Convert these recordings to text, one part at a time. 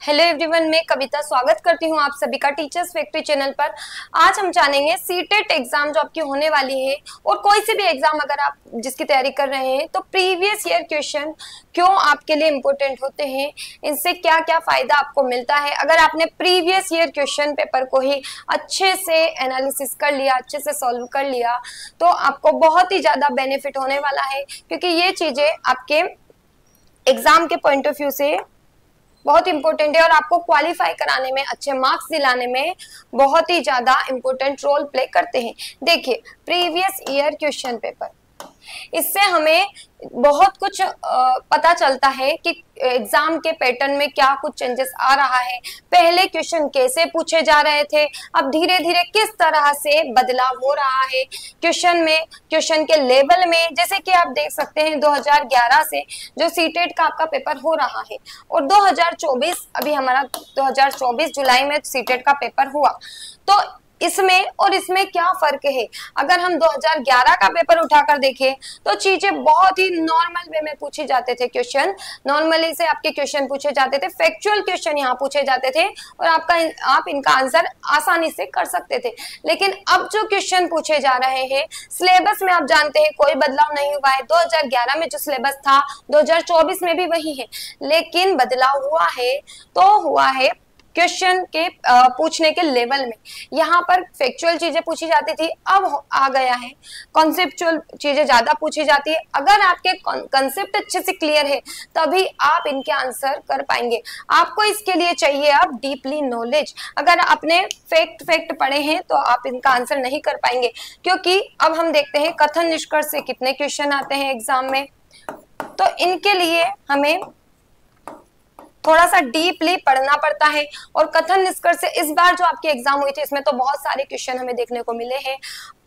Hello everyone, मैं कविता स्वागत करती हूँ आप सभी का टीचर्स फैक्ट्री चैनल पर। आज हम जानेंगे सीटेट एग्जाम जो आपकी होने वाली है और कोई से भी एग्जाम अगर आप जिसकी तैयारी कर रहे हैं तो प्रीवियस ईयर क्वेश्चन क्यों आपके लिए इम्पोर्टेंट होते हैं, इनसे क्या क्या फायदा आपको मिलता है। अगर आपने प्रीवियस ईयर क्वेश्चन पेपर को ही अच्छे से एनालिसिस कर लिया, अच्छे से सॉल्व कर लिया तो आपको बहुत ही ज्यादा बेनिफिट होने वाला है, क्योंकि ये चीजें आपके एग्जाम के पॉइंट ऑफ व्यू से बहुत इंपॉर्टेंट है और आपको क्वालिफाई कराने में, अच्छे मार्क्स दिलाने में बहुत ही ज्यादा इंपॉर्टेंट रोल प्ले करते हैं। देखिए, प्रीवियस ईयर क्वेश्चन पेपर, इससे हमें बहुत कुछ पता चलता है कि एग्जाम के पैटर्न में क्या कुछ चेंजेस आ रहा है। पहले क्वेश्चन कैसे पूछे जा रहे थे, अब धीरे धीरे किस तरह से बदलाव हो रहा है क्वेश्चन में, क्वेश्चन के लेवल में। जैसे कि आप देख सकते हैं 2011 से जो सीटेट का आपका पेपर हो रहा है और 2024 अभी हमारा 2024 जुलाई में सीटेट का पेपर हुआ, तो इसमें और इसमें क्या फर्क है। अगर हम 2011 का पेपर उठाकर देखें तो चीजें बहुत ही नॉर्मल वे में पूछे जाते थे क्वेश्चन, नॉर्मली से आपके क्वेश्चन पूछे जाते थे, फैक्चुअल क्वेश्चन यहाँ पूछे जाते थे और आप इनका आंसर आसानी से कर सकते थे। लेकिन अब जो क्वेश्चन पूछे जा रहे हैं, सिलेबस में आप जानते हैं कोई बदलाव नहीं हुआ है। 2011 में जो सिलेबस था 2024 में भी वही है, लेकिन बदलाव हुआ है तो हुआ है क्वेश्चन के पूछने के लेवल में। यहाँ पर फैक्चुअल चीजें पूछी जाती थी, अब आ गया है कॉन्सेप्चुअल चीजें ज्यादा पूछी जाती है। अगर आपके कॉन्सेप्ट अच्छे से क्लियर है तभी आप इनके आंसर कर पाएंगे। आपको इसके लिए चाहिए अब डीपली नॉलेज। अगर आपने फैक्ट पढ़े हैं तो आप इनका आंसर नहीं कर पाएंगे, क्योंकि अब हम देखते हैं कथन निष्कर्ष से कितने क्वेश्चन आते हैं एग्जाम में। तो इनके लिए हमें थोड़ा सा डीपली पढ़ना पड़ता है। और कथन निष्कर्ष से इस बार जो आपके एग्जाम हुई थी इसमें तो बहुत सारे क्वेश्चन हमें देखने को मिले हैं।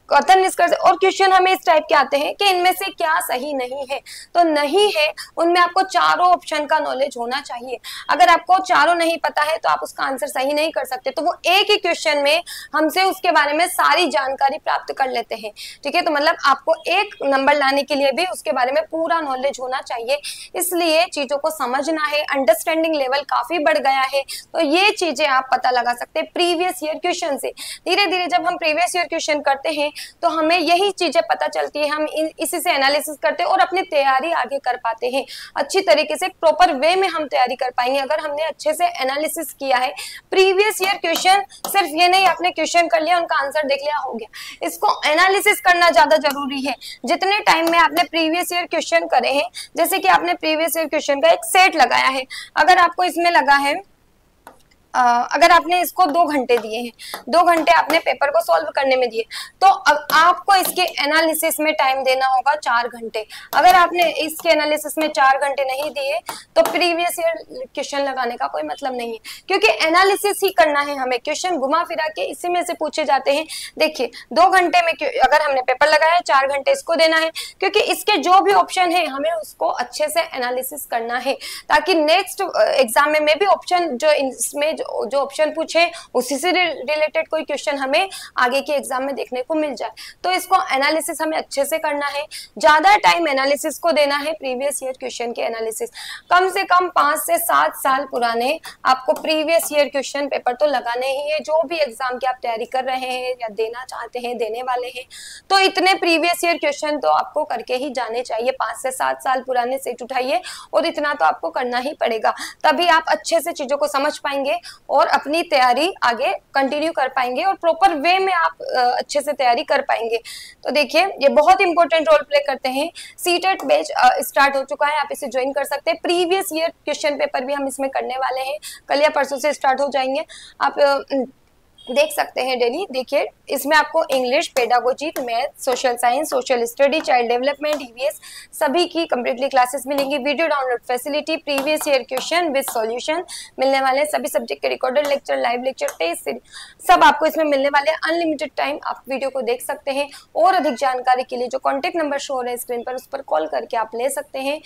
कथन निष्कर्ष और क्वेश्चन हमें इस टाइप के आते हैं कि इनमें से क्या सही नहीं है, तो नहीं है उनमें आपको चारों ऑप्शन का नॉलेज होना चाहिए। अगर आपको चारों नहीं पता है तो आप उसका आंसर सही नहीं कर सकते, तो वो एक ही क्वेश्चन में हमसे उसके बारे में सारी जानकारी प्राप्त कर लेते हैं। ठीक है, तो मतलब आपको एक नंबर लाने के लिए भी उसके बारे में पूरा नॉलेज होना चाहिए, इसलिए चीजों को समझना है। अंडरस्टैंडिंग लेवल काफी बढ़ गया है, तो ये चीजें आप पता लगा सकते हैं प्रीवियस ईयर क्वेश्चन से। धीरे धीरे जब हम प्रीवियस ईयर क्वेश्चन करते हैं तो हमें यही चीजें पता चलती है, हम इसी से एनालिसिस करते हैं और अपनी तैयारी आगे कर पाते हैं। अच्छी तरीके से प्रॉपर वे में हम तैयारी कर पाएंगे अगर हमने अच्छे से एनालिसिस किया है। प्रीवियस ईयर क्वेश्चन सिर्फ ये नहीं आपने क्वेश्चन कर लिया उनका आंसर देख लिया हो गया, इसको एनालिसिस करना ज्यादा जरूरी है। जितने टाइम में आपने प्रीवियस ईयर क्वेश्चन करे हैं, जैसे कि आपने प्रीवियस ईयर क्वेश्चन का एक सेट लगाया है, अगर आपको इसमें लगा है अगर आपने इसको 2 घंटे दिए हैं, 2 घंटे आपने पेपर को सॉल्व करने में दिए, तो अब आपको इसके एनालिसिस में टाइम देना होगा 4 घंटे। अगर आपने इसके एनालिसिस में 4 घंटे नहीं दिए तो प्रीवियस ईयर क्वेश्चन लगाने का कोई मतलब नहीं है, क्योंकि एनालिसिस ही करना है हमें। क्वेश्चन घुमा फिरा के इसी में से पूछे जाते हैं। देखिए 2 घंटे में अगर हमने पेपर लगाया 4 घंटे इसको देना है, क्योंकि इसके जो भी ऑप्शन है हमें उसको अच्छे से एनालिसिस करना है, ताकि नेक्स्ट एग्जाम में भी ऑप्शन जो इसमें जो ऑप्शन पूछे उसी से रिलेटेड कोई क्वेश्चन हमें आगे के एग्जाम में देखने को मिल जाए। तो इसको एनालिसिस हमें अच्छे से करना है, ज्यादा टाइम एनालिसिस को देना है। प्रीवियस ईयर क्वेश्चन के एनालिसिस कम से कम 5 से 7 साल पुराने आपको प्रीवियस ईयर क्वेश्चन पेपर तो लगाने ही है। जो भी एग्जाम की आप तैयारी कर रहे हैं या देना चाहते हैं, देने वाले हैं, तो इतने प्रीवियस ईयर क्वेश्चन तो आपको करके ही जाने चाहिए। 5 से 7 साल पुराने सेट उठाइए और इतना तो आपको करना ही पड़ेगा, तभी आप अच्छे से चीजों को समझ पाएंगे और अपनी तैयारी आगे कंटिन्यू कर पाएंगे और प्रॉपर वे में आप अच्छे से तैयारी कर पाएंगे। तो देखिए ये बहुत इंपॉर्टेंट रोल प्ले करते हैं। सीटेट बैच स्टार्ट हो चुका है, आप इसे ज्वाइन कर सकते हैं। प्रीवियस ईयर क्वेश्चन पेपर भी हम इसमें करने वाले हैं, कल या परसों से स्टार्ट हो जाएंगे। आप देख सकते हैं डेली। देखिए इसमें आपको English, pedagogy, math, social science, social study, child development, EVS सभी की कंप्लीटली क्लासेस मिलेंगी। Video download facility, previous year question with solution मिलने वाले हैं। सभी सब्जेक्ट के recorded lecture, live lecture, test series सब आपको इसमें मिलने वाले हैं। अनलिमिटेड टाइम आप वीडियो को देख सकते हैं और अधिक जानकारी के लिए जो कॉन्टेक्ट नंबर शो हो रहा है स्क्रीन पर उस पर कॉल करके आप ले सकते हैं।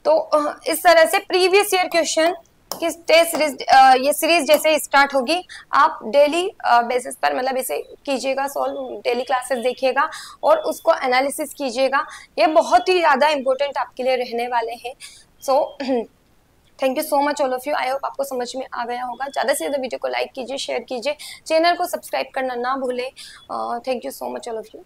तो इस तरह से प्रीवियस ईयर क्वेश्चन किस टेस्ट सीरीज ये सीरीज जैसे स्टार्ट होगी, आप डेली बेसिस पर मतलब इसे कीजिएगा सॉल्व, डेली क्लासेस देखिएगा और उसको एनालिसिस कीजिएगा। ये बहुत ही ज़्यादा इम्पोर्टेंट आपके लिए रहने वाले हैं। So thank you so much all of you. I hope आपको समझ में आ गया होगा। ज़्यादा से ज़्यादा वीडियो को लाइक कीजिए, शेयर कीजिए, चैनल को सब्सक्राइब करना ना भूलें। Thank you so much all of you.